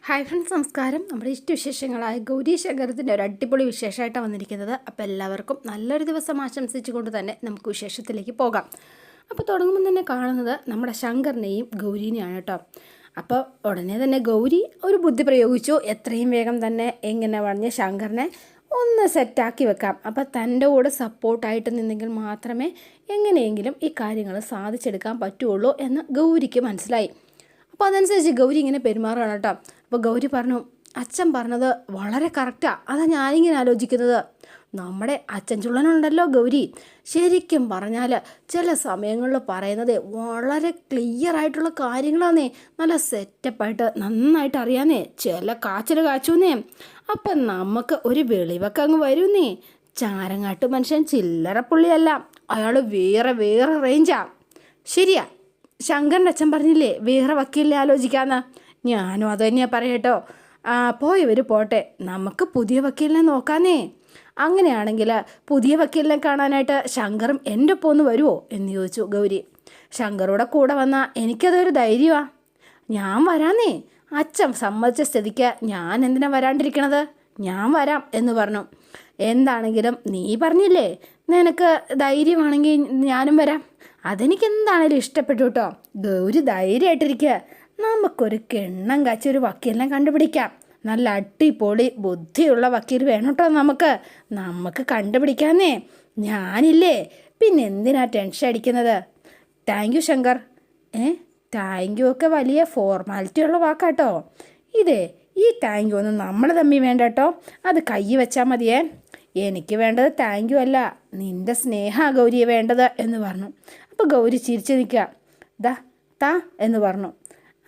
Hi friends, നമസ്കാരം. നമ്മുടെ ഇഷ്ടവിശേഷങ്ങളായ ഗൗരി ശങ്കരത്തിൻ്റെ ഒരു അടിപൊളി വിശേഷമായിട്ടാണ് വന്നിരിക്കുന്നത്. അപ്പോൾ എല്ലാവർക്കും നല്ലൊരു ദിവസം ആശംസിച്ചുകൊണ്ട് തന്നെ നമുക്ക് വിശേഷത്തിലേക്ക് പോകാം. അപ്പോൾ തുടങ്ങുമ്പോൾ തന്നെ കാണുന്നത് നമ്മുടെ ശങ്കറിനെയും ഗൗരീനെയാണ് കേട്ടോ. അപ്പോൾ ഉടനെ തന്നെ ഗൗരി ഒരു ബുദ്ധി പ്രയോഗിച്ചു. എത്രയും വേഗം തന്നെ എങ്ങനെ പറഞ്ഞ് ശങ്കറിനെ ഒന്ന് സെറ്റാക്കി വെക്കാം. അപ്പോൾ തൻ്റെ കൂടെ സപ്പോർട്ടായിട്ട് നിന്നെങ്കിൽ മാത്രമേ എങ്ങനെയെങ്കിലും ഈ കാര്യങ്ങൾ സാധിച്ചെടുക്കാൻ പറ്റുള്ളൂ എന്ന് ഗൗരിക്ക് മനസ്സിലായി. അപ്പോൾ അതനുസരിച്ച് ഗൗരി ഇങ്ങനെ പെരുമാറുകയാണ് കേട്ടോ. അപ്പോൾ ഗൗരി പറഞ്ഞു, അച്ഛൻ പറഞ്ഞത് വളരെ കറക്റ്റാണ്. അതാണ് ഞാനിങ്ങനെ ആലോചിക്കുന്നത്. നമ്മുടെ അച്ഛൻ ചുള്ളനുണ്ടല്ലോ ഗൗരി, ശരിക്കും പറഞ്ഞാൽ ചില സമയങ്ങളിൽ പറയുന്നത് വളരെ ക്ലിയർ ആയിട്ടുള്ള കാര്യങ്ങളാന്നേ, നല്ല സെറ്റപ്പായിട്ട് നന്നായിട്ട് അറിയാന്നേ, ചില കാച്ചിൽ കാച്ചുന്നേ. അപ്പം നമുക്ക് ഒരു വെളിവൊക്കെ അങ്ങ് വരുന്നേ. ചാരങ്ങാട്ട് മനുഷ്യൻ ചില്ലറ പുള്ളിയല്ല, അയാൾ വേറെ വേറെ റേഞ്ചാ. ശരിയാ, ശങ്കറിൻ്റെ അച്ഛൻ പറഞ്ഞില്ലേ വേറെ വക്കീലിനെ ആലോചിക്കാമെന്ന്. ഞാനും അത് തന്നെയാണ് പറയട്ടോ. പോയവർ പോട്ടെ, നമുക്ക് പുതിയ വക്കീലിനെ നോക്കാന്നേ. അങ്ങനെയാണെങ്കിൽ പുതിയ വക്കീലിനെ കാണാനായിട്ട് ശങ്കറും എൻ്റെ ഒപ്പം ഒന്ന് വരുമോ എന്ന് ചോദിച്ചു ഗൗരി. ശങ്കറുടെ കൂടെ വന്നാൽ എനിക്കതൊരു ധൈര്യമാണ്. ഞാൻ വരാന്നേ, അച്ഛൻ സമ്മതിച്ച സ്ഥിതിക്ക് ഞാൻ എന്തിനാ വരാണ്ടിരിക്കണത്? ഞാൻ വരാം എന്ന് പറഞ്ഞു. എന്താണെങ്കിലും നീ പറഞ്ഞില്ലേ നിനക്ക് ധൈര്യമാണെങ്കിൽ ഞാനും വരാം. അതെനിക്ക് എന്താണേലും ഇഷ്ടപ്പെട്ടു കേട്ടോ. ഗൗരി ധൈര്യമായിട്ടിരിക്കുക. നമുക്കൊരു കിണ്ണം കാച്ചൊരു വക്കീലിനെ കണ്ടുപിടിക്കാം. നല്ല അടിപൊളി ബുദ്ധിയുള്ള വക്കീൽ വേണം കേട്ടോ. നമുക്ക് കണ്ടുപിടിക്കാന്നേ. ഞാനില്ലേ, പിന്നെ എന്തിനാ ടെൻഷൻ അടിക്കുന്നത്? Thank you Shankar. Thank you ഒക്കെ വലിയ ഫോർമാലിറ്റി ഉള്ള വാക്കാട്ടോ. ഈ താങ്ക് യു ഒന്നും നമ്മൾ തമ്മിൽ വേണ്ട കേട്ടോ. അത് കൈ വെച്ചാൽ മതിയേ. എനിക്ക് വേണ്ടത് താങ്ക് യു അല്ല, നിൻ്റെ സ്നേഹമാണ് ഗൗരിയെ വേണ്ടത് എന്ന് പറഞ്ഞു. അപ്പോൾ ഗൗരി ചിരിച്ചു നിൽക്കുക. താ എന്ന് പറഞ്ഞു.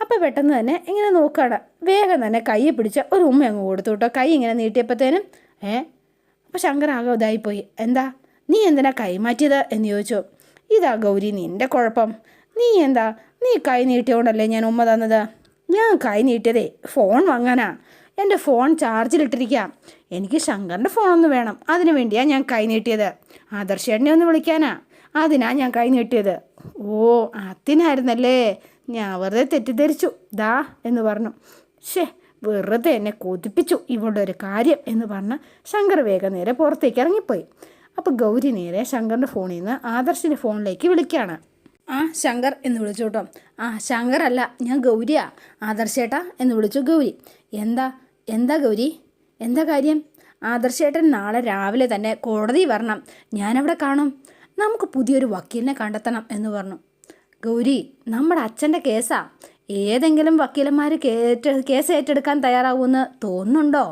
അപ്പോൾ പെട്ടെന്ന് തന്നെ ഇങ്ങനെ നോക്കുകയാണ്. വേഗം തന്നെ കൈ പിടിച്ച ഒരു ഉമ്മ അങ്ങ് കൊടുത്തു കേട്ടോ. കൈ ഇങ്ങനെ നീട്ടിയപ്പോഴത്തേനും അപ്പോൾ ശങ്കർ ആകെ ഇതായിപ്പോയി. നീ എന്തിനാ കൈ മാറ്റിയത് എന്ന് ചോദിച്ചു. ഇതാ ഗൗരി നിൻ്റെ കുഴപ്പം. നീ കൈ നീട്ടിയോണ്ടല്ലേ ഞാൻ ഉമ്മ തന്നത്. ഞാൻ കൈ നീട്ടിയതേ ഫോൺ വാങ്ങാനാ. എൻ്റെ ഫോൺ ചാർജിലിട്ടിരിക്കാം. എനിക്ക് ശങ്കറിൻ്റെ ഫോണൊന്ന് വേണം. അതിനു വേണ്ടിയാണ് ഞാൻ കൈ നീട്ടിയത്. ആദർശേട്ടനെ ഒന്ന് വിളിക്കാനാ, അതിനാണ് ഞാൻ കൈ നീട്ടിയത്. ഓ, അതിനായിരുന്നല്ലേ. ഞാൻ വെറുതെ തെറ്റിദ്ധരിച്ചു എന്ന് പറഞ്ഞു. വെറുതെ എന്നെ കൊതിപ്പിച്ചു ഇവളുടെ ഒരു കാര്യം എന്ന് പറഞ്ഞ് ശങ്കർ വേഗം നേരെ പുറത്തേക്ക് ഇറങ്ങിപ്പോയി. അപ്പോൾ ഗൗരി നേരെ ശങ്കറിൻ്റെ ഫോണിൽ നിന്ന് ആദർശിൻ്റെ ഫോണിലേക്ക് വിളിക്കുകയാണ്. ശങ്കർ എന്ന് വിളിച്ചു കേട്ടോ. ശങ്കർ അല്ല, ഞാൻ ഗൗരിയാ. ആദർശേട്ടാ എന്ന് വിളിച്ചു ഗൗരി. എന്താ ഗൗരി, എന്താ കാര്യം? ആദർശേട്ടൻ നാളെ രാവിലെ തന്നെ കോടതി വരണം, ഞാനവിടെ കാണും. നമുക്ക് പുതിയൊരു വക്കീലിനെ കണ്ടെത്തണം എന്ന് പറഞ്ഞു. ഗൗരി, നമ്മുടെ അച്ഛൻ്റെ കേസാ. ഏതെങ്കിലും വക്കീലന്മാർ കേസ് ഏറ്റെടുക്കാൻ തയ്യാറാവുമെന്ന് തോന്നുന്നുണ്ടോ?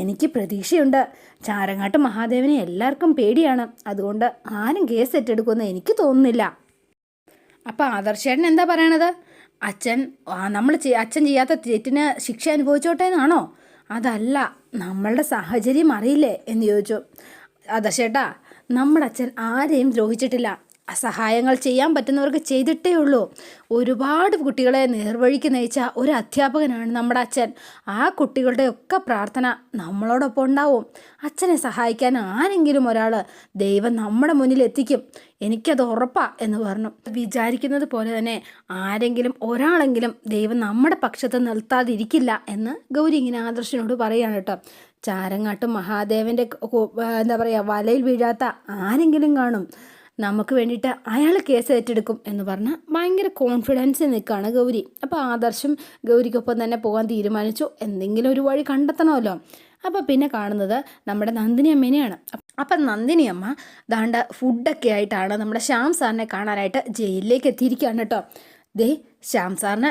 എനിക്ക് പ്രതീക്ഷയുണ്ട്. ചാരങ്ങാട്ട് മഹാദേവനെ എല്ലാവർക്കും പേടിയാണ്. അതുകൊണ്ട് ആരും കേസ് ഏറ്റെടുക്കുമെന്ന് എനിക്ക് തോന്നുന്നില്ല. അപ്പം ആദർശേട്ടൻ എന്താ പറയണത്? അച്ഛൻ ചെയ്യാത്ത തെറ്റിന് ശിക്ഷ അനുഭവിച്ചോട്ടെ എന്നാണോ? അതല്ല, നമ്മളുടെ സാഹചര്യം അറിയില്ലേ എന്ന് ചോദിച്ചു. ആദർശേട്ടാ, നമ്മുടെ അച്ഛൻ ആരെയും ദ്രോഹിച്ചിട്ടില്ല. സഹായങ്ങൾ ചെയ്യാൻ പറ്റുന്നവർക്ക് ചെയ്തിട്ടേ ഉള്ളൂ. ഒരുപാട് കുട്ടികളെ നേർവഴിക്ക് നയിച്ച ഒരു അധ്യാപകനാണ് നമ്മുടെ അച്ഛൻ. ആ കുട്ടികളുടെയൊക്കെ പ്രാർത്ഥന നമ്മളോടൊപ്പം ഉണ്ടാവും. അച്ഛനെ സഹായിക്കാൻ ആരെങ്കിലും ഒരാൾ ദൈവം നമ്മുടെ മുന്നിൽ എത്തിക്കും, എനിക്കത് ഉറപ്പാ എന്ന് പറഞ്ഞു. വിചാരിക്കുന്നത് പോലെ തന്നെ ആരെങ്കിലും ഒരാളെങ്കിലും ദൈവം നമ്മുടെ പക്ഷത്ത് നിർത്താതിരിക്കില്ല എന്ന് ഗൗരി ഇങ്ങനെ ആദർശനോട് പറയുകയാണ് കേട്ടോ. ചാരങ്ങാട്ട് മഹാദേവൻ്റെ വലയിൽ വീഴാത്ത ആരെങ്കിലും കാണും, നമുക്ക് വേണ്ടിയിട്ട് അയാൾ കേസ് ഏറ്റെടുക്കും എന്ന് പറഞ്ഞ് ഭയങ്കര കോൺഫിഡൻസിൽ നിൽക്കുകയാണ് ഗൗരി. അപ്പോൾ ആദർശം ഗൗരിക്കൊപ്പം തന്നെ പോകാൻ തീരുമാനിച്ചു. എന്തെങ്കിലും ഒരു വഴി കണ്ടെത്തണമല്ലോ. അപ്പോൾ പിന്നെ കാണുന്നത് നമ്മുടെ നന്ദിനി അമ്മേനെയാണ്. അപ്പം നന്ദിനി അമ്മ ഫുഡൊക്കെ ആയിട്ടാണ് നമ്മുടെ ശ്യാം സാറിനെ കാണാനായിട്ട് ജയിലിലേക്ക് എത്തിയിരിക്കുകയാണ് കേട്ടോ. ശ്യാം സാറിന്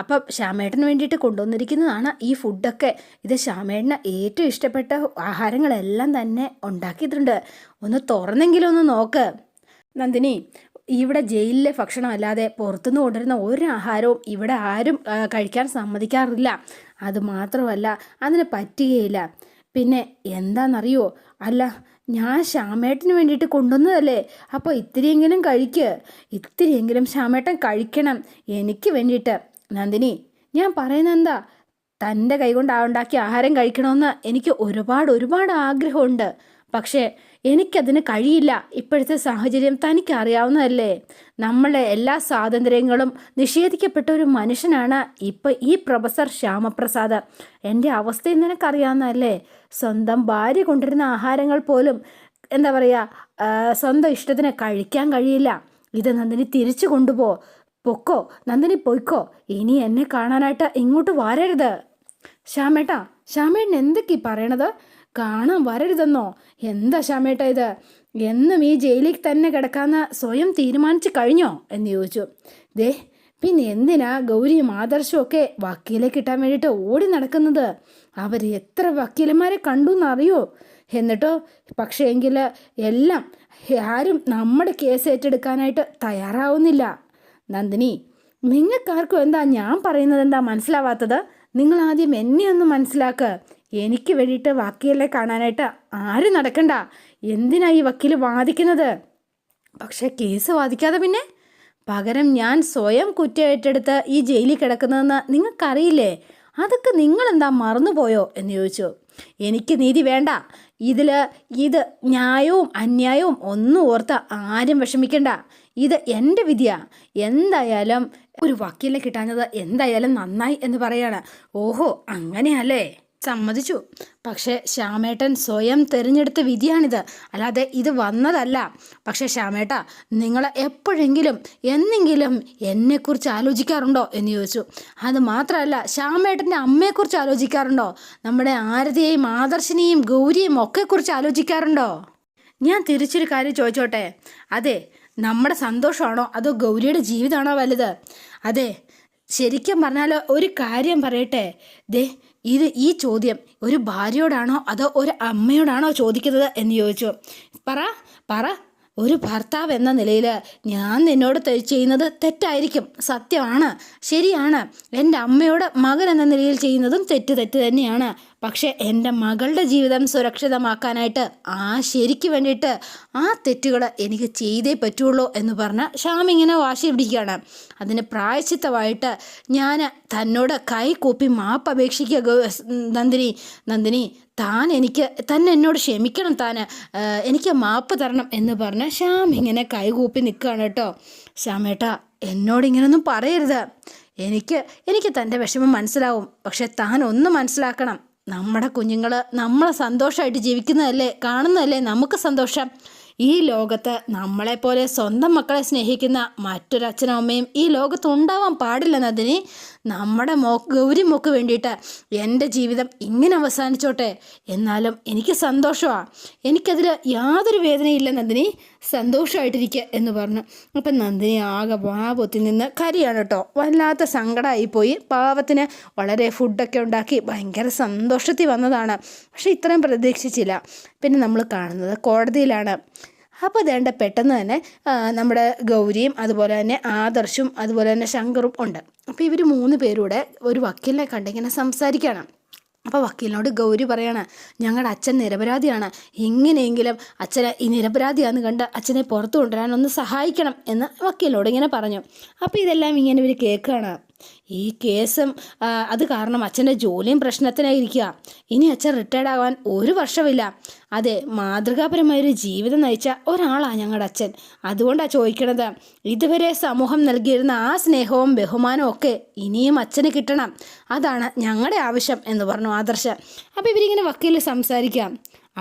അപ്പം ശ്യാമേട്ടന് വേണ്ടിയിട്ട് കൊണ്ടുവന്നിരിക്കുന്നതാണ് ഈ ഫുഡൊക്കെ. ഇത് ശ്യാമേട്ടന് ഏറ്റവും ഇഷ്ടപ്പെട്ട ആഹാരങ്ങളെല്ലാം തന്നെ ഉണ്ടാക്കിയിട്ടുണ്ട്. ഒന്ന് തുറന്നെങ്കിലും ഒന്ന് നോക്ക് നന്ദിനി. ഇവിടെ ജയിലിലെ ഭക്ഷണം അല്ലാതെ പുറത്തുനിന്ന് കൊണ്ടുവരുന്ന ഒരു ആഹാരവും ഇവിടെ ആരും കഴിക്കാൻ സമ്മതിക്കാറില്ല. അതുമാത്രമല്ല, അതിന് പറ്റുകയില്ല. പിന്നെ എന്താണെന്നറിയോ? അല്ല, ഞാൻ ശ്യാമേട്ടന് വേണ്ടിയിട്ട് കൊണ്ടുവന്നതല്ലേ. അപ്പോൾ ഇത്തിരിയെങ്കിലും ശ്യാമേട്ടൻ കഴിക്കണം എനിക്ക് വേണ്ടിയിട്ട്. നന്ദിനി, ഞാൻ പറയുന്നത് എന്താ? തൻ്റെ കൈകൊണ്ട് ഉണ്ടാക്കിയ ആഹാരം കഴിക്കണമെന്ന് എനിക്ക് ഒരുപാട് ആഗ്രഹമുണ്ട്. പക്ഷേ എനിക്കതിന് കഴിയില്ല. ഇപ്പോഴത്തെ സാഹചര്യം തനിക്കറിയാവുന്നതല്ലേ. നമ്മളെ എല്ലാ സ്വാതന്ത്ര്യങ്ങളും നിഷേധിക്കപ്പെട്ട ഒരു മനുഷ്യനാണ് ഇപ്പം ഈ പ്രൊഫസർ ശ്യാമപ്രസാദ്. എൻ്റെ അവസ്ഥയും നിനക്കറിയാവുന്നതല്ലേ. സ്വന്തം ഭാര്യ കൊണ്ടിരുന്ന ആഹാരങ്ങൾ പോലും എന്താ പറയുക, സ്വന്തം ഇഷ്ടത്തിന് കഴിക്കാൻ കഴിയില്ല. ഇത് നന്ദിനി തിരിച്ചു പൊക്കോ നന്ദിനി, പൊയ്ക്കോ. ഇനി എന്നെ കാണാനായിട്ട് ഇങ്ങോട്ട് വരരുത്. ശ്യാമേട്ടാ, ശ്യാമേട്ടൻ എന്തൊക്കെ പറയണത്? കാണാൻ വരരുതെന്നോ? എന്താ ശ്യാമേട്ട ഇത്? എന്നും ഈ ജയിലിൽ തന്നെ കിടക്കാമെന്ന് സ്വയം തീരുമാനിച്ചു കഴിഞ്ഞോ എന്ന് ചോദിച്ചു. ദേ, പിന്നെ എന്തിനാ ഗൗരിയും ആദർശവും ഒക്കെ വക്കീലെ കിട്ടാൻ വേണ്ടിയിട്ട് ഓടി നടക്കുന്നത്? അവർ എത്ര വക്കീലന്മാരെ കണ്ടു എന്നറിയോ? എന്നിട്ടോ പക്ഷേ എങ്കിൽ എല്ലാം ആരും നമ്മുടെ കേസ് ഏറ്റെടുക്കാനായിട്ട് തയ്യാറാവുന്നില്ല. നന്ദിനി, നിങ്ങൾക്കാർക്കും എന്താ ഞാൻ പറയുന്നത് എന്താ മനസ്സിലാവാത്തത്? നിങ്ങൾ ആദ്യം എന്നെ ഒന്ന് മനസ്സിലാക്കുക. എനിക്ക് വേണ്ടിയിട്ട് വക്കീലെ കാണാനായിട്ട് ആരും നടക്കണ്ട. എന്തിനാ ഈ വക്കീൽ വാദിക്കുന്നത്? പക്ഷേ കേസ് വാദിക്കാതെ പിന്നെ പകരം ഞാൻ സ്വയം കുറ്റം ഏറ്റെടുത്ത് ഈ ജയിലിൽ കിടക്കുന്നതെന്ന് നിങ്ങൾക്കറിയില്ലേ? അതൊക്കെ നിങ്ങളെന്താ മറന്നുപോയോ എന്ന് ചോദിച്ചു. എനിക്ക് നീതി വേണ്ട. ഇത് ന്യായവും അന്യായവും ഒന്നും ഓർത്ത് ആരും വിഷമിക്കണ്ട. ഇത് എൻ്റെ വിധിയാ. എന്തായാലും ഒരു വക്കീലിനെ കിട്ടാഞ്ഞത് എന്തായാലും നന്നായി എന്ന് പറയാണ്. ഓഹോ, അങ്ങനെയല്ലേ, സമ്മതിച്ചു. പക്ഷേ ശ്യാമേട്ടൻ സ്വയം തിരഞ്ഞെടുത്ത വിധിയാണിത്, അല്ലാതെ ഇത് വന്നതല്ല. പക്ഷേ ശ്യാമേട്ട, നിങ്ങൾ എപ്പോഴെങ്കിലും എന്നെങ്കിലും എന്നെക്കുറിച്ച് ആലോചിക്കാറുണ്ടോ എന്ന് ചോദിച്ചു. അത് മാത്രമല്ല, ശ്യാമേട്ടൻ്റെ അമ്മയെക്കുറിച്ച് ആലോചിക്കാറുണ്ടോ? നമ്മുടെ ആരതിയെയും ആദർശിനെയും ഗൗരിയും ഒക്കെ കുറിച്ച് ആലോചിക്കാറുണ്ടോ? ഞാൻ തിരിച്ചൊരു കാര്യം ചോദിച്ചോട്ടെ. അതെ, നമ്മുടെ സന്തോഷമാണോ അതോ ഗൗരിയുടെ ജീവിതമാണോ വലുത്? അതെ, ശരിക്കും പറഞ്ഞാൽ ഒരു കാര്യം പറയട്ടെ. ഈ ചോദ്യം ഒരു ഭാര്യയോടാണോ അതോ ഒരു അമ്മയോടാണോ ചോദിക്കുന്നത് എന്ന് ചോദിച്ചു. പറ ഒരു ഭർത്താവ് എന്ന നിലയിൽ ഞാൻ നിന്നോട് ചെയ്യുന്നത് തെറ്റായിരിക്കും, സത്യമാണ്, ശരിയാണ്. എൻ്റെ അമ്മയോട് മകൻ എന്ന നിലയിൽ ചെയ്യുന്നതും തെറ്റ് തന്നെയാണ്. പക്ഷേ എൻ്റെ മകളുടെ ജീവിതം സുരക്ഷിതമാക്കാനായിട്ട് ശരിക്ക് വേണ്ടിയിട്ട് ആ തെറ്റുകൾ എനിക്ക് ചെയ്തേ പറ്റുള്ളൂ എന്ന് പറഞ്ഞ് ശ്യാം ഇങ്ങനെ വാശി പിടിക്കുകയാണ്. അതിന് പ്രായശ്ചിത്തമായിട്ട് ഞാൻ തന്നോട് കൈകൂപ്പി മാപ്പ് അപേക്ഷിക്കുക. നന്ദിനി, തന്നെ എന്നോട് ക്ഷമിക്കണം, എനിക്ക് മാപ്പ് തരണം എന്ന് പറഞ്ഞ് ശ്യാം ഇങ്ങനെ കൈകൂപ്പി നിൽക്കുകയാണ് കേട്ടോ. ശ്യാമേട്ടാ, എന്നോടിങ്ങനൊന്നും പറയരുത്. എനിക്ക് തൻ്റെ വിഷമം മനസ്സിലാവും. പക്ഷെ താൻ ഒന്ന് മനസ്സിലാക്കണം, നമ്മുടെ കുഞ്ഞുങ്ങൾ നമ്മളെ സന്തോഷമായിട്ട് ജീവിക്കുന്നതല്ലേ, കാണുന്നതല്ലേ നമുക്ക് സന്തോഷം. ഈ ലോകത്ത് നമ്മളെപ്പോലെ സ്വന്തം മക്കളെ സ്നേഹിക്കുന്ന മറ്റൊരച്ഛനും അമ്മയും ഈ ലോകത്ത് ഉണ്ടാവാൻ പാടില്ല നന്ദിനി. നമ്മുടെ ഗൗരി മോക്ക് വേണ്ടിയിട്ട് എൻ്റെ ജീവിതം ഇങ്ങനെ അവസാനിച്ചോട്ടെ, എന്നാലും എനിക്ക് സന്തോഷമാണ്. എനിക്കതിൽ യാതൊരു വേദനയില്ല നന്ദിനി, സന്തോഷമായിട്ടിരിക്കുക എന്ന് പറഞ്ഞു. അപ്പം നന്ദിനി ആകെ പൊത്തി നിന്ന് കരയാണ് കേട്ടോ. വല്ലാത്ത സങ്കടമായിപ്പോയി. പാവത്തിന് വളരെ ഫുഡൊക്കെ ഉണ്ടാക്കി ഭയങ്കര സന്തോഷത്തിൽ വന്നതാണ്. പക്ഷെ ഇത്രയും പ്രതീക്ഷിച്ചില്ല. പിന്നെ നമ്മൾ കാണുന്നത് കോടതിയിലാണ്. അപ്പോൾ അതേണ്ട പെട്ടെന്ന് തന്നെ നമ്മുടെ ഗൗരിയും അതുപോലെ തന്നെ ആദർശും അതുപോലെ തന്നെ ശങ്കറും ഉണ്ട്. അപ്പോൾ ഇവർ 3 പേരൂടെ ഒരു വക്കീലിനെ കണ്ടിങ്ങനെ സംസാരിക്കുകയാണ്. അപ്പോൾ വക്കീലിനോട് ഗൗരി പറയാണ്, ഞങ്ങളുടെ അച്ഛൻ നിരപരാധിയാണ്, എങ്ങനെയെങ്കിലും അച്ഛനെ ഈ നിരപരാധിയാണെന്ന് കണ്ട് അച്ഛനെ പുറത്തു കൊണ്ടുവരാനൊന്ന് സഹായിക്കണം എന്ന് വക്കീലിനോട് ഇങ്ങനെ പറഞ്ഞു. അപ്പോൾ ഇതെല്ലാം ഇങ്ങനെ ഇവർ കേൾക്കുകയാണ്. ഈ കേസും അത് കാരണം അച്ഛൻ്റെ ജോലിയും പ്രശ്നത്തിനായിരിക്കുക. ഇനി അച്ഛൻ റിട്ടയർഡ് ആവാൻ 1 വർഷമില്ല. അതെ, മാതൃകാപരമായൊരു ജീവിതം നയിച്ച ഒരാളാണ് ഞങ്ങളുടെ അച്ഛൻ. അതുകൊണ്ടാണ് ചോദിക്കണത്, ഇതുവരെ സമൂഹം നൽകിയിരുന്ന ആ സ്നേഹവും ബഹുമാനവും ഒക്കെ ഇനിയും അച്ഛന് കിട്ടണം, അതാണ് ഞങ്ങളുടെ ആവശ്യം എന്ന് പറഞ്ഞു ആദർശ. അപ്പോൾ ഇവരിങ്ങനെ വക്കീൽ സംസാരിക്കാം.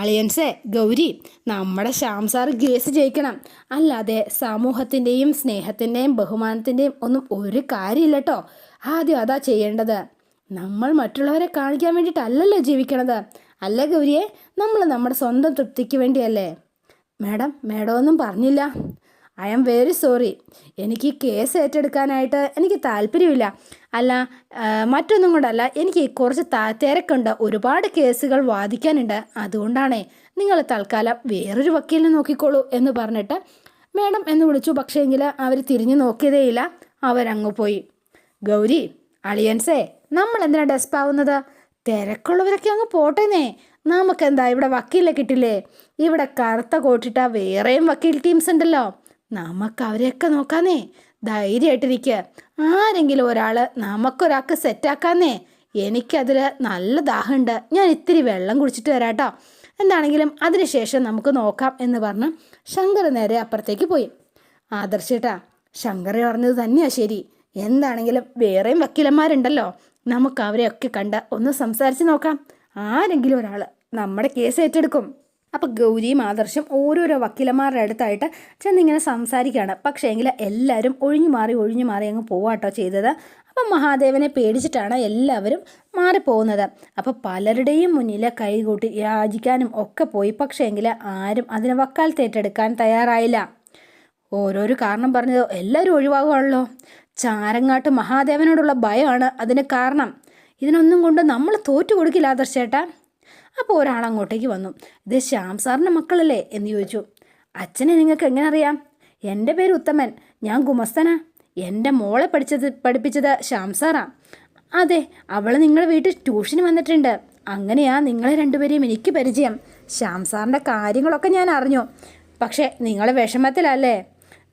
അളിയൻസേ, ഗൗരി, നമ്മുടെ ശ്യാം സാർ കേസ് ജയിക്കണം, അല്ലാതെ സമൂഹത്തിൻ്റെയും സ്നേഹത്തിൻ്റെയും ബഹുമാനത്തിൻ്റെയും ഒന്നും ഒരു കാര്യമില്ല കേട്ടോ. ആദ്യം അതാ ചെയ്യേണ്ടത്. നമ്മൾ മറ്റുള്ളവരെ കാണിക്കാൻ വേണ്ടിയിട്ടല്ലല്ലോ ജീവിക്കണത്, അല്ല ഗൗരിയെ? നമ്മൾ നമ്മുടെ സ്വന്തം തൃപ്തിക്ക് വേണ്ടിയല്ലേ? മേഡം ഒന്നും പറഞ്ഞില്ല. I am very sorry. എനിക്ക് കേസ് ഏറ്റെടുക്കാനായിട്ട് എനിക്ക് താല്പര്യമില്ല. അല്ല, മറ്റൊന്നും കൊണ്ടല്ല, എനിക്ക് കുറച്ച് തിരക്കുണ്ട്, ഒരുപാട് കേസുകൾ വാദിക്കാനുണ്ട്, അതുകൊണ്ടാണേ. നിങ്ങൾ തൽക്കാലം വേറൊരു വക്കീലിനെ നോക്കിക്കോളൂ എന്ന് പറഞ്ഞിട്ട് മേഡം എന്ന് വിളിച്ചു. പക്ഷേ എങ്കിൽ അവർ തിരിഞ്ഞു നോക്കിയതേയില്ല, അവരങ്ങ് പോയി. ഗൗരി, അളിയൻസേ, നമ്മൾ എന്തിനാണ് ഡെസ്പാവുന്നത്? തിരക്കുള്ളവരൊക്കെ അങ്ങ് പോട്ടേന്നേ. നമുക്കെന്താ, ഇവിടെ വക്കീലിനെ കിട്ടില്ലേ? ഇവിടെ കറുത്ത കോട്ടിട്ട വേറെയും വക്കീൽ ടീംസ് ഉണ്ടല്ലോ, നമുക്ക് അവരെയൊക്കെ നോക്കാന്നേ. ധൈര്യമായിട്ടിരിക്കുക. ആരെങ്കിലും നമുക്കൊരാൾക്ക് സെറ്റാക്കാന്നേ. എനിക്കതിൽ നല്ല ദാഹമുണ്ട്, ഞാൻ ഇത്തിരി വെള്ളം കുടിച്ചിട്ട് വരാട്ടോ. എന്താണെങ്കിലും അതിനുശേഷം നമുക്ക് നോക്കാം എന്ന് പറഞ്ഞ് ശങ്കർ നേരെ അപ്പുറത്തേക്ക് പോയി. ആദർശേട്ടാ, ശങ്കർ പറഞ്ഞത് തന്നെയാണ് ശരി. എന്താണെങ്കിലും വേറെയും വക്കീലന്മാരുണ്ടല്ലോ, നമുക്ക് അവരെയൊക്കെ കണ്ട് ഒന്ന് സംസാരിച്ച് നോക്കാം. ആരെങ്കിലും ഒരാൾ നമ്മുടെ കേസ് ഏറ്റെടുക്കും. അപ്പോൾ ഗൗരിയും ആദർശം ഓരോരോ വക്കീലന്മാരുടെ അടുത്തായിട്ട് ചെന്നിങ്ങനെ സംസാരിക്കുകയാണ്. പക്ഷേ എങ്കിൽ എല്ലാവരും ഒഴിഞ്ഞു മാറി അങ്ങ് പോവാട്ടോ ചെയ്തത്. അപ്പം മഹാദേവനെ പേടിച്ചിട്ടാണ് എല്ലാവരും മാറിപ്പോകുന്നത്. അപ്പോൾ പലരുടെയും മുന്നിൽ കൈകൂട്ടി യാചിക്കാനും ഒക്കെ പോയി. പക്ഷേ എങ്കിൽ ആരും അതിന് വക്കാലത്ത് ഏറ്റെടുക്കാൻ തയ്യാറായില്ല. ഓരോരോ കാരണം പറഞ്ഞത് എല്ലാവരും ഒഴിവാകുകയാണല്ലോ. ചാരങ്ങാട്ട് മഹാദേവനോടുള്ള ഭയമാണ് അതിന് കാരണം. ഇതിനൊന്നും കൊണ്ട് നമ്മൾ തോറ്റു കൊടുക്കില്ല ആദർശേട്ടാ. അപ്പോൾ ഒരാൾ അങ്ങോട്ടേക്ക് വന്നു. ഇത് ശ്യാം സാറിൻ്റെ മക്കളല്ലേ എന്ന് ചോദിച്ചു. അച്ഛനെ നിങ്ങൾക്ക് എങ്ങനെ അറിയാം? എൻ്റെ പേര് ഉത്തമൻ, ഞാൻ ഗുമസ്തനാ. എൻ്റെ മോളെ പഠിപ്പിച്ചത് ശ്യാം സാറാ. അതെ, അവൾ നിങ്ങളുടെ വീട്ടിൽ ട്യൂഷന് വന്നിട്ടുണ്ട്. അങ്ങനെയാ നിങ്ങളെ രണ്ടുപേരെയും എനിക്ക് പരിചയം. ശ്യാം സാറിൻ്റെ കാര്യങ്ങളൊക്കെ ഞാൻ അറിഞ്ഞു. പക്ഷേ നിങ്ങൾ വിഷമത്തിലല്ലേ?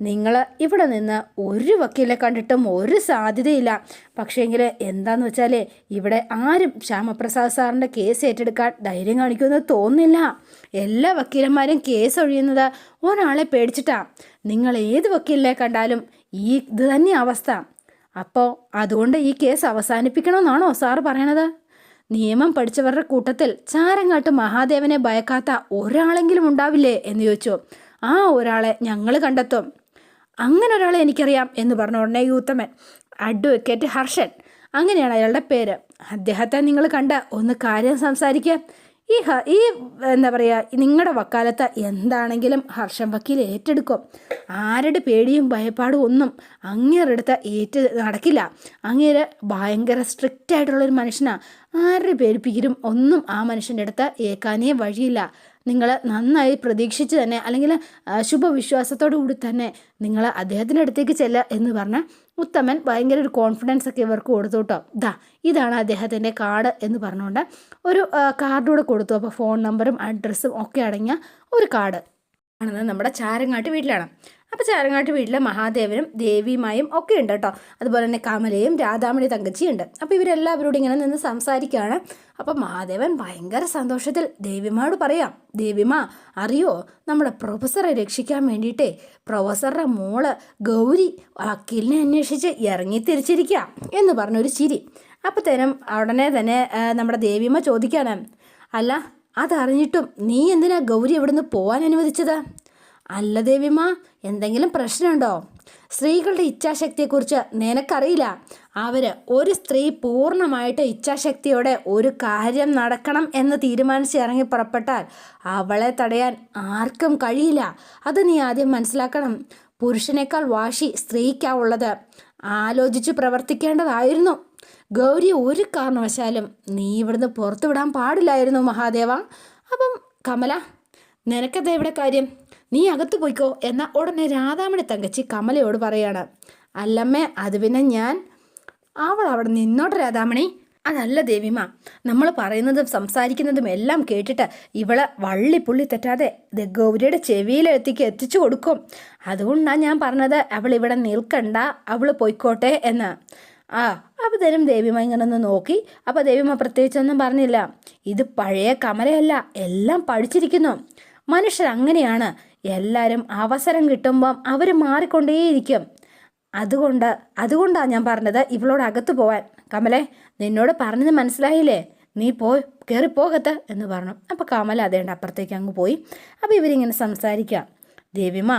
നിങ്ങൾ ഇവിടെ നിന്ന് ഒരു വക്കീലെ കണ്ടിട്ടും ഒരു സാധ്യതയില്ല. പക്ഷേങ്കിൽ എന്താണെന്ന് വെച്ചാൽ ഇവിടെ ആരും ശ്യാമപ്രസാദ് സാറിൻ്റെ കേസ് ഏറ്റെടുക്കാൻ ധൈര്യം കാണിക്കുമെന്ന് തോന്നുന്നില്ല. എല്ലാ വക്കീലന്മാരും കേസ് ഒഴിയുന്നത് ഒരാളെ പേടിച്ചിട്ടാണ്. നിങ്ങൾ ഏത് വക്കീലിനെ കണ്ടാലും ഇത് തന്നെ അവസ്ഥ. അപ്പോൾ അതുകൊണ്ട് ഈ കേസ് അവസാനിപ്പിക്കണമെന്നാണോ സാറ് പറയണത്? നിയമം പഠിച്ചവരുടെ കൂട്ടത്തിൽ ചാരങ്ങാട്ട് മഹാദേവനെ ഭയക്കാത്ത ഒരാളെങ്കിലും ഉണ്ടാവില്ലേ എന്ന് ചോദിച്ചു. ആ ഒരാളെ ഞങ്ങൾ കണ്ടെത്തും. അങ്ങനെ ഒരാളെ എനിക്കറിയാം എന്ന് പറഞ്ഞ ഉടനെ ഉത്തമൻ, അഡ്വക്കേറ്റ് ഹർഷൻ, അങ്ങനെയാണ് അയാളുടെ പേര്. അദ്ദേഹത്തെ നിങ്ങൾ കണ്ട ഒന്ന് കാര്യം സംസാരിക്കുക. ഈ എന്താ പറയുക, നിങ്ങളുടെ വക്കാലത്ത് എന്താണെങ്കിലും ഹർഷൻ വക്കീൽ ഏറ്റെടുക്കും. ആരുടെ പേടിയും ഭയപ്പാടും ഒന്നും അങ്ങേരുടെ നടക്കില്ല. അങ്ങേര് ഭയങ്കര സ്ട്രിക്റ്റ് ആയിട്ടുള്ളൊരു മനുഷ്യനാണ്. ആരുടെ പേടിപ്പിക്കലും ഒന്നും ആ മനുഷ്യൻ്റെ അടുത്ത് ഏൽക്കാനേ വഴിയില്ല. നിങ്ങൾ നന്നായി പ്രതീക്ഷിച്ച് തന്നെ, അല്ലെങ്കിൽ ശുഭവിശ്വാസത്തോടു കൂടി തന്നെ നിങ്ങൾ അദ്ദേഹത്തിൻ്റെ അടുത്തേക്ക് ചെല്ലുക എന്ന് പറഞ്ഞാൽ ഉത്തമൻ ഭയങ്കര ഒരു കോൺഫിഡൻസ് ഒക്കെ ഇവർക്ക് കൊടുത്തു കേട്ടോ. ഇതാണ് അദ്ദേഹത്തിൻ്റെ കാർഡ് എന്ന് പറഞ്ഞുകൊണ്ട് ഒരു കാർഡൂടെ കൊടുത്തു. അപ്പോൾ ഫോൺ നമ്പറും അഡ്രസ്സും ഒക്കെ അടങ്ങിയ ഒരു കാർഡ് ആണെന്ന് നമ്മുടെ ചാരങ്ങാട്ട് വീട്ടിലാണ്. അപ്പോൾ ചാരങ്ങാട്ട് വീട്ടിൽ മഹാദേവനും ദേവിമായും ഒക്കെ ഉണ്ട് കേട്ടോ. അതുപോലെ തന്നെ കമലയും രാധാമണി തങ്കച്ചിയുണ്ട്. അപ്പോൾ ഇവരെല്ലാവരോടും ഇങ്ങനെ നിന്ന് സംസാരിക്കുകയാണ്. അപ്പോൾ മഹാദേവൻ ഭയങ്കര സന്തോഷത്തിൽ ദേവിമായോട് പറയാം, ദേവിമ അറിയോ, നമ്മുടെ പ്രൊഫസറെ രക്ഷിക്കാൻ വേണ്ടിയിട്ടേ പ്രൊഫസറുടെ മോള് ഗൗരി വക്കീലിനെ അന്വേഷിച്ച് ഇറങ്ങി തിരിച്ചിരിക്കുക എന്ന് പറഞ്ഞൊരു ചിരി. അപ്പോഴത്തേനും ഉടനെ തന്നെ നമ്മുടെ ദേവിമ ചോദിക്കാണ്, അല്ല അതറിഞ്ഞിട്ടും നീ എന്തിനാ ഗൗരി എവിടുന്ന് പോകാൻ അനുവദിച്ചത്? അല്ല ദേവിമ, എന്തെങ്കിലും പ്രശ്നമുണ്ടോ? സ്ത്രീകളുടെ ഇച്ഛാശക്തിയെക്കുറിച്ച് നിനക്കറിയില്ല. ഒരു സ്ത്രീ പൂർണ്ണമായിട്ട് ഇച്ഛാശക്തിയോടെ ഒരു കാര്യം നടക്കണം എന്ന് തീരുമാനിച്ച് ഇറങ്ങി പുറപ്പെട്ടാൽ അവളെ തടയാൻ ആർക്കും കഴിയില്ല. അത് നീ ആദ്യം മനസ്സിലാക്കണം. പുരുഷനേക്കാൾ വാശി സ്ത്രീക്കാവുള്ളത്. ആലോചിച്ച് പ്രവർത്തിക്കേണ്ടതായിരുന്നു. ഗൗരി ഒരു കാരണവശാലും നീ ഇവിടുന്ന് പുറത്തു വിടാൻ പാടില്ലായിരുന്നു മഹാദേവ. അപ്പം കമല, നിനക്കത് എവിടെ കാര്യം? നീ അകത്ത് പോയിക്കോ എന്ന ഉടനെ രാധാമണി തങ്കച്ചി കമലയോട് പറയാണ്. അല്ലമ്മേ, അത് പിന്നെ അവൾ അവിടെ നിന്നോട്ടെ രാധാമണി. അതല്ല ദേവിമ, നമ്മൾ പറയുന്നതും സംസാരിക്കുന്നതും എല്ലാം കേട്ടിട്ട് ഇവളെ വള്ളിപ്പുള്ളി തെറ്റാതെ ഗൗരിയുടെ ചെവിയിലെത്തിക്ക് എത്തിച്ചു കൊടുക്കും. അതുകൊണ്ടാണ് ഞാൻ പറഞ്ഞത് അവൾ ഇവിടെ നിൽക്കണ്ട, അവൾ പോയിക്കോട്ടെ എന്ന്. അപ്പോഴത്തേനും ദേവിമ ഇങ്ങനെ ഒന്ന് നോക്കി. അപ്പോൾ ദേവിമ പ്രത്യേകിച്ചൊന്നും പറഞ്ഞില്ല. ഇത് പഴയ കമലയല്ല, എല്ലാം പഠിച്ചിരിക്കുന്നു. മനുഷ്യർ അങ്ങനെയാണ്. എല്ലാവരും അവസരം കിട്ടുമ്പം അവർ മാറിക്കൊണ്ടേയിരിക്കും. അതുകൊണ്ടാണ് ഞാൻ പറഞ്ഞത് ഇവളോട് അകത്ത് പോവാൻ. കമലേ, നിന്നോട് പറഞ്ഞത് മനസ്സിലായില്ലേ? നീ കയറിപ്പോകത്ത് എന്ന് പറഞ്ഞു. അപ്പോൾ കമല അതേണ്ട അപ്പുറത്തേക്ക് അങ്ങ് പോയി. അപ്പോൾ ഇവരിങ്ങനെ സംസാരിക്കുക. ദേവിമ,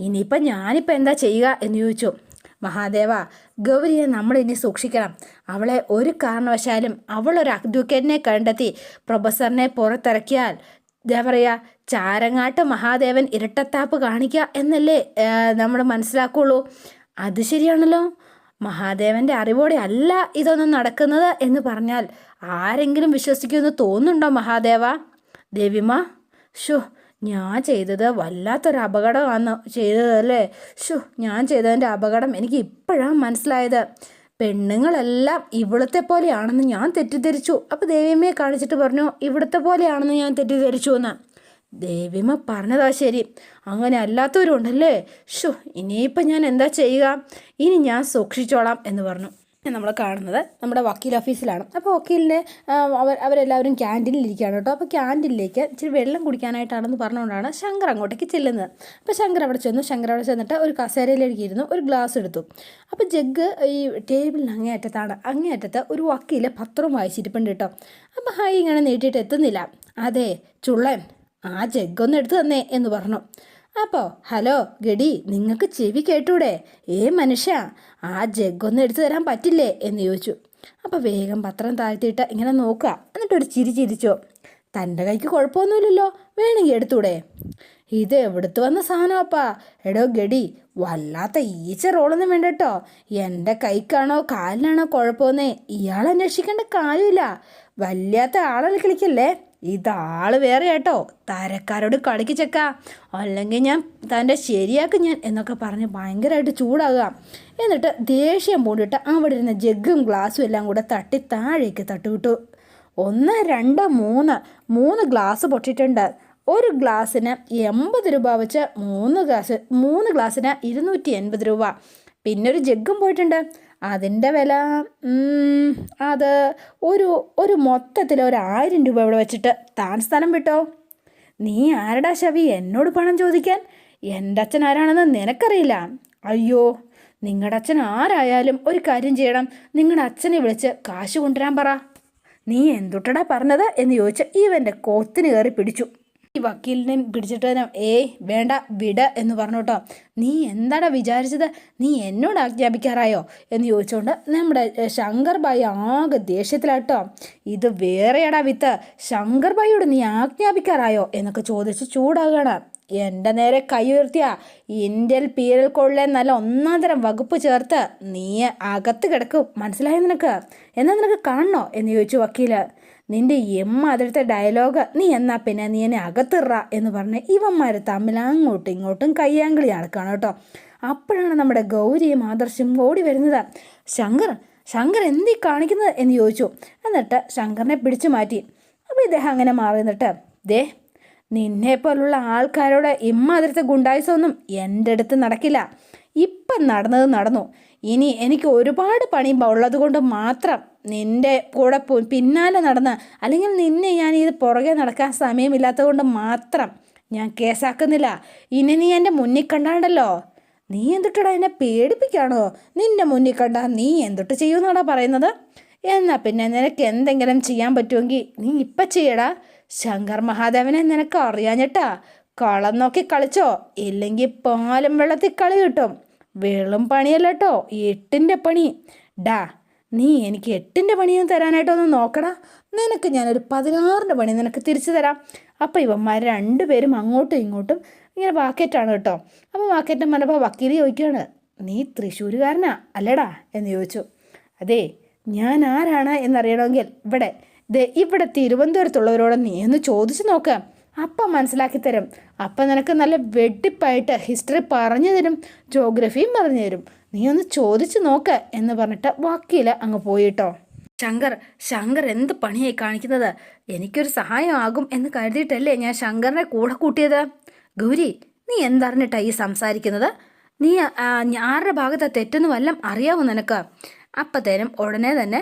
ഇനിയിപ്പം ഞാനിപ്പോൾ എന്താ ചെയ്യുക എന്ന് ചോദിച്ചു. മഹാദേവ, ഗൗരിയെ നമ്മളിനി സൂക്ഷിക്കണം. അവളെ ഒരു കാരണവശാലും അവളൊരു അഡ്വക്കേറ്റിനെ കണ്ടെത്തി പ്രൊഫസറിനെ പുറത്തിറക്കിയാൽ എന്താ പറയുക, ചാരങ്ങാട്ട് മഹാദേവൻ ഇരട്ടത്താപ്പ് കാണിക്കുക എന്നല്ലേ നമ്മൾ മനസ്സിലാക്കുള്ളൂ. അത് ശരിയാണല്ലോ. മഹാദേവൻ്റെ അറിവോടെ അല്ല ഇതൊന്നും നടക്കുന്നത് എന്ന് പറഞ്ഞാൽ ആരെങ്കിലും വിശ്വസിക്കുമെന്ന് തോന്നുന്നുണ്ടോ മഹാദേവ? ദേവിമ, ഞാൻ ചെയ്തത് വല്ലാത്തൊരു അപകടമാണ് ചെയ്തതല്ലേ. ഞാൻ ചെയ്തതിൻ്റെ അപകടം എനിക്ക് ഇപ്പോഴാണ് മനസ്സിലായത്. പെണ്ണുങ്ങളെല്ലാം ഇവിടുത്തെ പോലെയാണെന്ന് ഞാൻ തെറ്റിദ്ധരിച്ചു. അപ്പോൾ ദേവിയമ്മയെ കാണിച്ചിട്ട് പറഞ്ഞു ഇവിടുത്തെ പോലെയാണെന്ന് ഞാൻ തെറ്റിദ്ധരിച്ചു എന്ന്. ദേവിയമ്മ പറഞ്ഞതാ ശരി, അങ്ങനെ അല്ലാത്തവരുണ്ടല്ലേ. ഇനിയിപ്പം ഞാൻ എന്താ ചെയ്യുക? ഇനി ഞാൻ സൂക്ഷിച്ചോളാം എന്ന് പറഞ്ഞു. നമ്മൾ കാണുന്നത് നമ്മുടെ വക്കീൽ ഓഫീസിലാണ്. അപ്പോൾ വക്കീലിൻ്റെ അവരെല്ലാവരും ക്യാൻറ്റീനിലിരിക്കുകയാണ് കേട്ടോ. അപ്പോൾ ക്യാൻറ്റീനിലേക്ക് ഇച്ചിരി വെള്ളം കുടിക്കാനായിട്ടാണെന്ന് പറഞ്ഞുകൊണ്ടാണ് ശങ്കർ അങ്ങോട്ടേക്ക് ചെല്ലുന്നത്. അപ്പോൾ ശങ്കർ അവിടെ ചെന്നിട്ട് ഒരു കസേരയിലേക്ക് ഇരുന്നു, ഒരു ഗ്ലാസ് എടുത്തു. അപ്പോൾ ജഗ് ഈ ടേബിളിന് അങ്ങേയറ്റത്ത് ഒരു വക്കീൽ പത്രവും വായിച്ചിരിപ്പുണ്ട് കേട്ടോ. അപ്പോൾ ഹായ് ഇങ്ങനെ നീട്ടിയിട്ട് എത്തുന്നില്ല. അതെ ചുള്ളൻ, ആ ജഗ്ഗൊന്ന് എടുത്തു തന്നേ എന്ന് പറഞ്ഞു. അപ്പോൾ ഹലോ ഗഡി, നിങ്ങൾക്ക് ചെവി കേട്ടൂടെ? മനുഷ്യ, ആ ജഗ്ഗൊന്നും എടുത്തു തരാൻ പറ്റില്ലേ എന്ന് ചോദിച്ചു. അപ്പോൾ വേഗം പത്രം താഴ്ത്തിയിട്ട് ഇങ്ങനെ നോക്കുക, എന്നിട്ടൊരു ചിരിച്ചോ. തൻ്റെ കൈക്ക് കുഴപ്പമൊന്നുമില്ലല്ലോ, വേണമെങ്കിൽ എടുത്തൂടെ? ഇത് എവിടുത്ത് വന്ന സാധനമാപ്പാ? എടോ ഗഡി, വല്ലാത്ത ഈച്ച റോളൊന്നും വേണ്ട കേട്ടോ. എൻ്റെ കൈക്കാണോ കാലിനാണോ കുഴപ്പമെന്നേ ഇയാൾ അന്വേഷിക്കേണ്ട കാര്യമില്ല. വല്ലാത്ത ആളെ കളിക്കല്ലേ. ഇതാള് വേറെ കേട്ടോ, തരക്കാരോട് കളിക്ക് ചെക്ക, അല്ലെങ്കിൽ ഞാൻ തൻ്റെ ശരിയാക്കും ഞാൻ എന്നൊക്കെ പറഞ്ഞ് ഭയങ്കരമായിട്ട് ചൂടാകുക. എന്നിട്ട് ദേഷ്യം പൂണ്ടിട്ട് അവിടെ ഇരുന്ന ജഗ്ഗും ഗ്ലാസ്സും എല്ലാം കൂടെ തട്ടി താഴേക്ക് തട്ടുവിട്ടു. 1 2 3 ഗ്ലാസ് പൊട്ടിയിട്ടുണ്ട്. ഒരു ഗ്ലാസ്സിന് 80 രൂപ വെച്ച് 3 ഗ്ലാസ്സിന് 280 രൂപ. പിന്നെ ഒരു ജഗ്ഗും പോയിട്ടുണ്ട്. അതിൻ്റെ വില അത് ഒരു മൊത്തത്തിൽ 1000 രൂപ ഇവിടെ വെച്ചിട്ട് താൻ സ്ഥലം വിട്ടോ. നീ ആരടാ ശവി എന്നോട് പണം ചോദിക്കാൻ? എൻ്റെ അച്ഛൻ ആരാണെന്ന് നിനക്കറിയില്ല. അയ്യോ, നിങ്ങളുടെ അച്ഛൻ ആരായാലും ഒരു കാര്യം ചെയ്യണം, നിങ്ങളുടെ അച്ഛനെ വിളിച്ച് കാശ് കൊണ്ടുവരാൻ പറ. നീ എന്തുട്ടടാ പറഞ്ഞത് എന്ന് ചോദിച്ച് ഇവൻ്റെ കോത്തിന് കയറി പിടിച്ചു. ഈ വക്കീലിനെ പിടിച്ചിട്ട് വേണ്ട വിട് എന്ന് പറഞ്ഞു കേട്ടോ. നീ എന്താടാ വിചാരിച്ചത്? നീ എന്നോട് ആജ്ഞാപിക്കാറായോ എന്ന് ചോദിച്ചുകൊണ്ട് നമ്മുടെ ശങ്കർ ഭായി ആകെ ദേഷ്യത്തിലാട്ടോ. ഇത് വേറെയാടാ വിത്ത്, ശങ്കർ ഭായിയോട് നീ ആജ്ഞാപിക്കാറായോ എന്നൊക്കെ ചോദിച്ച് ചൂടാകണം. എൻ്റെ നേരെ കൈ ഉയർത്തിയ ഇന്ത്യയിൽ പീരൽ കൊള്ളേ നല്ല 1-ാം തരം വകുപ്പ് ചേർത്ത് നീ അകത്ത് കിടക്കും, മനസ്സിലായോ നിനക്ക്? എന്നാൽ നിനക്ക് കാണണോ എന്ന് ചോദിച്ചു വക്കീല്. നിൻ്റെ അതിലത്തെ ഡയലോഗ് നീ എന്നാ പിന്നെ നീ എന്നെ അകത്തിറ എന്ന് പറഞ്ഞ് ഇവന്മാർ തമ്മിൽ അങ്ങോട്ടും ഇങ്ങോട്ടും കയ്യാങ്കളി നടക്കുകയാണ് കേട്ടോ. അപ്പോഴാണ് നമ്മുടെ ഗൗരിയും ആദർശും ഓടി വരുന്നത്. ശങ്കർ എന്തീ കാണിക്കുന്നത് എന്ന് ചോദിച്ചു. എന്നിട്ട് ശങ്കറിനെ പിടിച്ചു മാറ്റി. അപ്പോൾ ഇദ്ദേഹം അങ്ങനെ മാറി നിന്നിട്ട്, നിന്നെ പോലുള്ള ആൾക്കാരോട് അതിലത്തെ ഗുണ്ടായുസൊന്നും എൻ്റെ അടുത്ത് നടക്കില്ല. ഇപ്പം നടന്നത് നടന്നു. ഇനി എനിക്ക് ഒരുപാട് പണി ഉള്ളത് കൊണ്ട് മാത്രം നിൻ്റെ കൂടെ പിന്നാലെ നടന്ന്, അല്ലെങ്കിൽ നിന്നെ ഞാൻ ഇത് പുറകെ നടക്കാൻ സമയമില്ലാത്തത് കൊണ്ട് മാത്രം ഞാൻ കേസാക്കുന്നില്ല. ഇനി നീ എൻ്റെ മുന്നിൽ കണ്ടാണ്ടല്ലോ, നീ എന്തൊട്ടടാ എന്നെ പേടിപ്പിക്കുകയാണോ? നിൻ്റെ മുന്നിൽ കണ്ടാൽ നീ എന്തൊട്ട് ചെയ്യുമെന്നാടാ പറയുന്നത്? എന്നാൽ പിന്നെ നിനക്ക് എന്തെങ്കിലും ചെയ്യാൻ പറ്റുമെങ്കിൽ നീ ഇപ്പം ചെയ്യടാ. ശങ്കർ മഹാദേവനെ നിനക്ക് അറിയാഞ്ഞിട്ടാ. കളം നോക്കി കളിച്ചോ, ഇല്ലെങ്കിൽ പാലും വെള്ളത്തിൽ കളി കിട്ടും. വെള്ളം പണിയല്ല കേട്ടോ, 8ൻ്റെ പണി. നീ എനിക്ക് 8ൻ്റെ പണിയൊന്നും തരാനായിട്ടൊന്ന് നോക്കടാ. നിനക്ക് ഞാനൊരു 16ൻ്റെ പണി നിനക്ക് തിരിച്ചു തരാം. അപ്പോൾ ഇവന്മാർ 2 പേരും അങ്ങോട്ടും ഇങ്ങോട്ടും ഇങ്ങനെ വാക്കേറ്റാണ് കേട്ടോ. അപ്പോൾ വാക്കേറ്റം പറഞ്ഞപ്പോൾ വക്കീൽ ചോദിക്കുകയാണ്, നീ തൃശ്ശൂരുകാരനാ അല്ലേടാ എന്ന് ചോദിച്ചു. അതെ, ഞാൻ ആരാണ് എന്നറിയണമെങ്കിൽ ഇവിടെ തിരുവനന്തപുരത്തുള്ളവരോട് നീ ഒന്ന് ചോദിച്ചു നോക്ക്, അപ്പം മനസ്സിലാക്കി തരും. അപ്പം നിനക്ക് നല്ല വെട്ടിപ്പായിട്ട് ഹിസ്റ്ററി പറഞ്ഞു തരും, ജോഗ്രഫിയും പറഞ്ഞു തരും. നീ ഒന്ന് ചോദിച്ചു നോക്ക് എന്ന് പറഞ്ഞിട്ട് വക്കീൽ അങ്ങ് പോയിട്ടോ. ശങ്കർ എന്ത് പണിയായി കാണിക്കുന്നത്? എനിക്കൊരു സഹായമാകും എന്ന് കരുതിയിട്ടല്ലേ ഞാൻ ശങ്കറിനെ കൂടെ കൂട്ടിയത്. ഗൗരി, നീ എന്തറിഞ്ഞിട്ടാണ് ഈ സംസാരിക്കുന്നത്? നീ ആരുടെ ഭാഗത്താ തെറ്റെന്ന് വല്ലതും അറിയാവോ നിനക്ക്? അപ്പത്തേനും ഉടനെ തന്നെ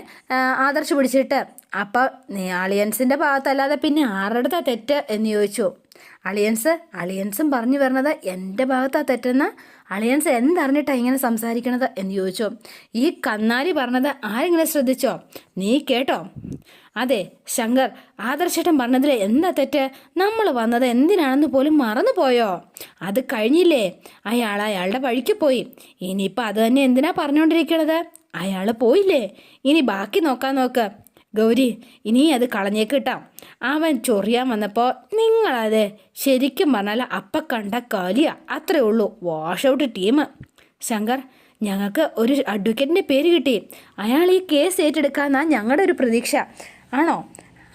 ആദർശ് പിടിച്ചിട്ട്, അപ്പം നീ അളിയൻസിൻ്റെ ഭാഗത്തല്ലാതെ പിന്നെ ആരുടെ തെറ്റ് എന്ന് ചോദിച്ചു. അളിയൻസും പറഞ്ഞു വരുന്നത് എൻ്റെ ഭാഗത്താ തെറ്റെന്ന്. അളിയൻസ് എന്തറിഞ്ഞിട്ടാണ് ഇങ്ങനെ സംസാരിക്കണത് എന്ന് ചോദിച്ചു. ഈ കന്നാലി പറഞ്ഞത് ആരെങ്കിലും ശ്രദ്ധിച്ചോ? നീ കേട്ടോ? അതെ ശങ്കർ, ആദർശേട്ടൻ പറഞ്ഞതിൽ എന്താ തെറ്റ്? നമ്മൾ വന്നത് എന്തിനാണെന്ന് പോലും മറന്നു പോയോ? അത് കഴിഞ്ഞില്ലേ, അയാളുടെ വഴിക്ക് പോയി. ഇനിയിപ്പോൾ അത് തന്നെ എന്തിനാ പറഞ്ഞുകൊണ്ടിരിക്കണത്? അയാൾ പോയില്ലേ, ഇനി ബാക്കി നോക്ക്. ഗൗരി, ഇനി അത് കളഞ്ഞേക്കിട്ടാം. അവൻ ചൊറിയാൻ വന്നപ്പോൾ നിങ്ങളത് ശരിക്കും പറഞ്ഞാൽ അപ്പം കണ്ട കാലിയ, അത്രേ ഉള്ളൂ. Wash out team. ശങ്കർ, ഞങ്ങൾക്ക് ഒരു അഡ്വക്കേറ്റിൻ്റെ പേര് കിട്ടി. അയാൾ ഈ കേസ് ഏറ്റെടുക്കാമെന്നാണ് ഞങ്ങളുടെ ഒരു പ്രതീക്ഷ. ആണോ?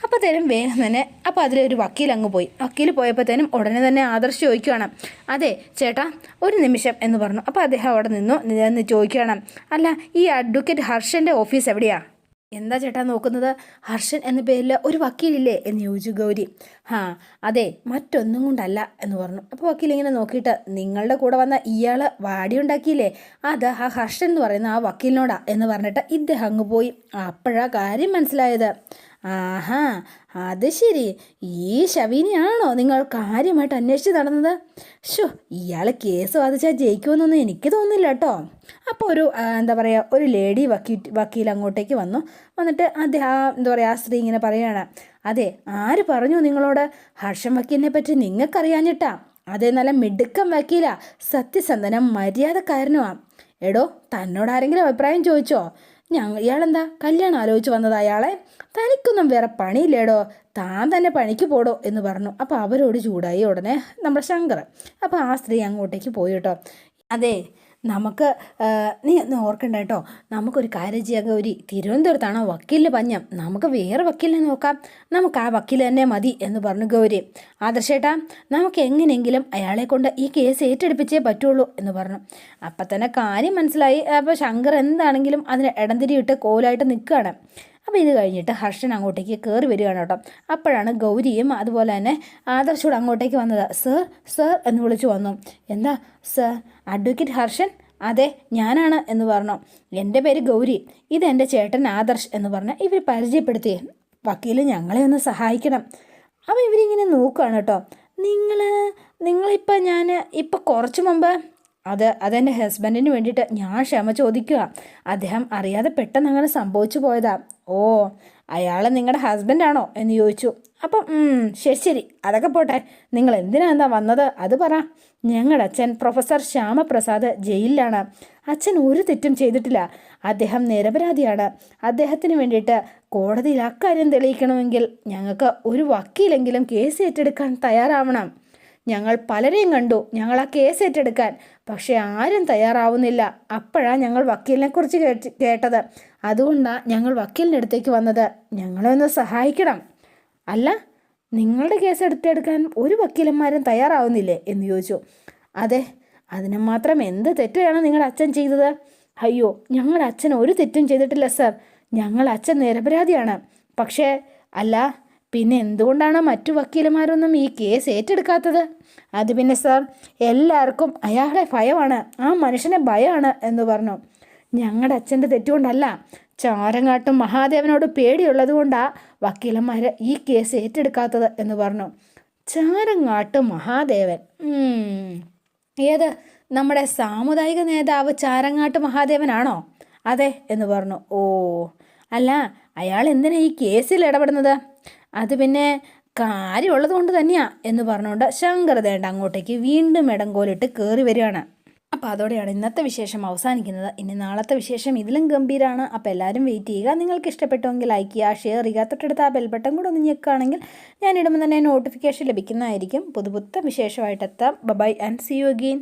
അപ്പോഴത്തേനും വേഗം തന്നെ അപ്പോൾ അതിലൊരു വക്കീൽ അങ്ങ് പോയി. വക്കീൽ പോയപ്പോഴത്തേനും ഉടനെ തന്നെ ആദർശ് ചോദിക്കുകയാണ്, അതെ ചേട്ടാ ഒരു നിമിഷം എന്ന് പറഞ്ഞു. അപ്പോൾ അദ്ദേഹം അവിടെ നിന്ന് ചോദിക്കുകയാണ്, അല്ല ഈ അഡ്വക്കേറ്റ് ഹർഷൻ്റെ ഓഫീസ് എവിടെയാണ്? എന്താ ചേട്ടാ നോക്കുന്നത്? ഹർഷൻ എന്ന പേരിൽ ഒരു വക്കീലില്ലേ എന്ന് ചോദിച്ചു ഗൗരി. അതെ, മറ്റൊന്നും കൊണ്ടല്ല എന്ന് പറഞ്ഞു. അപ്പോൾ വക്കീൽ ഇങ്ങനെ നോക്കിയിട്ട്, നിങ്ങളുടെ കൂടെ വന്ന ഇയാൾ വാടിയുണ്ടാക്കിയില്ലേ, അത് ആ ഹർഷൻ എന്ന് പറയുന്ന ആ വക്കീലിനോടാ എന്ന് പറഞ്ഞിട്ട് ഇദ്ദേഹം അങ്ങ് പോയി. അപ്പോഴാ കാര്യം മനസ്സിലായത്. ആഹാ, അത് ശരി, ഈ ശവീനെയാണോ നിങ്ങൾ കാര്യമായിട്ട് അന്വേഷിച്ച് നടന്നത്? ഇയാൾ കേസ് വാദിച്ചാൽ ജയിക്കുമെന്നൊന്നും എനിക്ക് തോന്നുന്നില്ല കേട്ടോ. അപ്പോൾ എന്താ പറയുക, ഒരു ലേഡി വക്കീൽ അങ്ങോട്ടേക്ക് വന്നിട്ട് എന്താ പറയുക, ആ സ്ത്രീ ഇങ്ങനെ പറയുകയാണ്, അതെ, ആര് പറഞ്ഞു നിങ്ങളോട് ഹർഷൻ വക്കീലിനെ പറ്റി നിങ്ങൾക്കറിയാഞ്ഞിട്ടാ? അതേ, നല്ല മിടുക്കം വക്കീലാ, സത്യസന്ധനം, മര്യാദക്കാരനുമാണ്. എടോ, തന്നോട് ആരെങ്കിലും അഭിപ്രായം ചോദിച്ചോ? ഇയാളെന്താ കല്യാണം ആലോചിച്ച് വന്നത് അയാളെ? തനിക്കൊന്നും വേറെ പണിയില്ലേടോ, താൻ തന്നെ പണിക്ക് പോടോ എന്ന് പറഞ്ഞു. അപ്പോൾ അവരോട് ചൂടായി ഉടനെ നമ്മുടെ ശങ്കർ. അപ്പോൾ ആ സ്ത്രീ അങ്ങോട്ടേക്ക് പോയി കേട്ടോ. അതെ, നമുക്ക് നീ ഒന്ന് ഓർക്കണ്ട കേട്ടോ, നമുക്കൊരു കാര്യം ചെയ്യാം ഗൗരി, തിരുവനന്തപുരത്താണോ വക്കീലിന് പഞ്ഞം, നമുക്ക് വേറെ വക്കീലിനെ നോക്കാം, നമുക്ക് ആ വക്കീൽ തന്നെ മതി എന്ന് പറഞ്ഞു ഗൗരി. ആദർശേട്ടാ, നമുക്ക് എങ്ങനെയെങ്കിലും അയാളെ കൊണ്ട് ഈ കേസ് ഏറ്റെടുപ്പിച്ചേ പറ്റുള്ളൂ എന്ന് പറഞ്ഞു. അപ്പം തന്നെ കാര്യം മനസ്സിലായി. അപ്പോൾ ശങ്കർ എന്താണെങ്കിലും അതിന് ഇടംതിരിയിട്ട് കോലായിട്ട് നിൽക്കുകയാണ്. അപ്പോൾ ഇത് കഴിഞ്ഞിട്ട് ഹർഷൻ അങ്ങോട്ടേക്ക് കയറി വരികയാണ് കേട്ടോ. അപ്പോഴാണ് ഗൗരിയും അതുപോലെ തന്നെ ആദർശോട് അങ്ങോട്ടേക്ക് വന്നത്. സർ എന്ന് വിളിച്ചു വന്നു. എന്താ സർ, അഡ്വക്കേറ്റ് ഹർഷൻ? അതെ, ഞാനാണ് എന്ന് പറഞ്ഞു. എൻ്റെ പേര് ഗൗരി, ഇതെൻ്റെ ചേട്ടൻ ആദർശ് എന്ന് പറഞ്ഞ് ഇവർ പരിചയപ്പെടുത്തി. വക്കീൽ, ഞങ്ങളെ ഒന്ന് സഹായിക്കണം. അപ്പോൾ ഇവരിങ്ങനെ നോക്കുകയാണ് കേട്ടോ. ഇപ്പം കുറച്ച് മുമ്പ് അതെൻ്റെ ഹസ്ബൻഡിന് വേണ്ടിയിട്ട് ഞാൻ ക്ഷമ ചോദിക്കുക. അദ്ദേഹം അറിയാതെ പെട്ടെന്ന് അങ്ങനെ സംഭവിച്ചു പോയതാ. ഓ, അയാൾ നിങ്ങളുടെ ഹസ്ബൻഡാണോ എന്ന് ചോദിച്ചു. അപ്പം ശരി, അതൊക്കെ പോട്ടെ, നിങ്ങൾ എന്തിനാ വന്നത് അത് പറ. ഞങ്ങളുടെ അച്ഛൻ പ്രൊഫസർ ശ്യാമപ്രസാദ് ജയിലിലാണ്. അച്ഛൻ ഒരു തെറ്റും ചെയ്തിട്ടില്ല. അദ്ദേഹം നിരപരാധിയാണ്. അദ്ദേഹത്തിന് വേണ്ടിയിട്ട് കോടതിയിൽ അക്കാര്യം തെളിയിക്കണമെങ്കിൽ ഞങ്ങൾക്ക് ഒരു വക്കീലെങ്കിലും കേസ് ഏറ്റെടുക്കാൻ തയ്യാറാവണം. ഞങ്ങൾ പലരെയും കണ്ടു ഞങ്ങൾ ആ കേസ് ഏറ്റെടുക്കാൻ, പക്ഷെ ആരും തയ്യാറാവുന്നില്ല. അപ്പോഴാണ് ഞങ്ങൾ വക്കീലിനെ കുറിച്ച് കേട്ടത്. അതുകൊണ്ടാണ് ഞങ്ങൾ വക്കീലിൻ്റെ അടുത്തേക്ക് വന്നത്. ഞങ്ങളെ ഒന്ന് സഹായിക്കണം. അല്ല, നിങ്ങളുടെ കേസ് ഏറ്റെടുക്കാൻ ഒരു വക്കീലന്മാരും തയ്യാറാവുന്നില്ലേ എന്ന് ചോദിച്ചു. അതെ, അതിന് മാത്രം എന്ത് തെറ്റാണ് നിങ്ങളുടെ അച്ഛൻ ചെയ്തത്? അയ്യോ, ഞങ്ങളുടെ അച്ഛൻ ഒരു തെറ്റും ചെയ്തിട്ടില്ല സർ. ഞങ്ങളുടെ അച്ഛൻ നിരപരാധിയാണ്. പക്ഷേ അല്ല, പിന്നെ എന്തുകൊണ്ടാണ് മറ്റു വക്കീലന്മാരൊന്നും ഈ കേസ് ഏറ്റെടുക്കാത്തത്? അത് പിന്നെ സാർ, എല്ലാവർക്കും അയാളെ ഭയമാണ്, ആ മനുഷ്യനെ ഭയമാണ് എന്ന് പറഞ്ഞു. ഞങ്ങളുടെ അച്ഛൻ്റെ തെറ്റുകൊണ്ടല്ല, ചാരങ്ങാട്ടും മഹാദേവനോട് പേടിയുള്ളത് കൊണ്ടാണ് വക്കീലന്മാർ ഈ കേസ് ഏറ്റെടുക്കാത്തത് എന്ന് പറഞ്ഞു. ചാരങ്ങാട്ടും മഹാദേവൻ? ഏത്, നമ്മുടെ സാമുദായിക നേതാവ് ചാരങ്ങാട്ട് മഹാദേവനാണോ? അതെ എന്ന് പറഞ്ഞു. ഓ, അല്ല, അയാൾ എന്തിനാ ഈ കേസിൽ ഇടപെടുന്നത്? അത് പിന്നെ കാര്യമുള്ളത് കൊണ്ട് തന്നെയാ എന്ന് പറഞ്ഞുകൊണ്ട് ശങ്കർ ദേണ്ട അങ്ങോട്ടേക്ക് വീണ്ടും ഇടങ്കോലിട്ട് കയറി വരികയാണ്. അപ്പോൾ അതോടെയാണ് ഇന്നത്തെ വിശേഷം അവസാനിക്കുന്നത്. ഇനി നാളത്തെ വിശേഷം ഇതിലും ഗംഭീരമാണ്. അപ്പോൾ എല്ലാവരും വെയിറ്റ് ചെയ്യുക. നിങ്ങൾക്ക് ഇഷ്ടപ്പെട്ടുവെങ്കിൽ ലൈക്ക് ചെയ്യുക, ഷെയർ ചെയ്യുക, തൊട്ടടുത്ത് ആ ബെൽബട്ടൺ കൂടെ ഒന്ന് ഞെക്കുകയാണെങ്കിൽ ഞാൻ ഇടുമ്പോൾ തന്നെ നോട്ടിഫിക്കേഷൻ ലഭിക്കുന്നതായിരിക്കും. പുതുപുത്ത വിശേഷമായിട്ടെത്താം. Bye and see you again.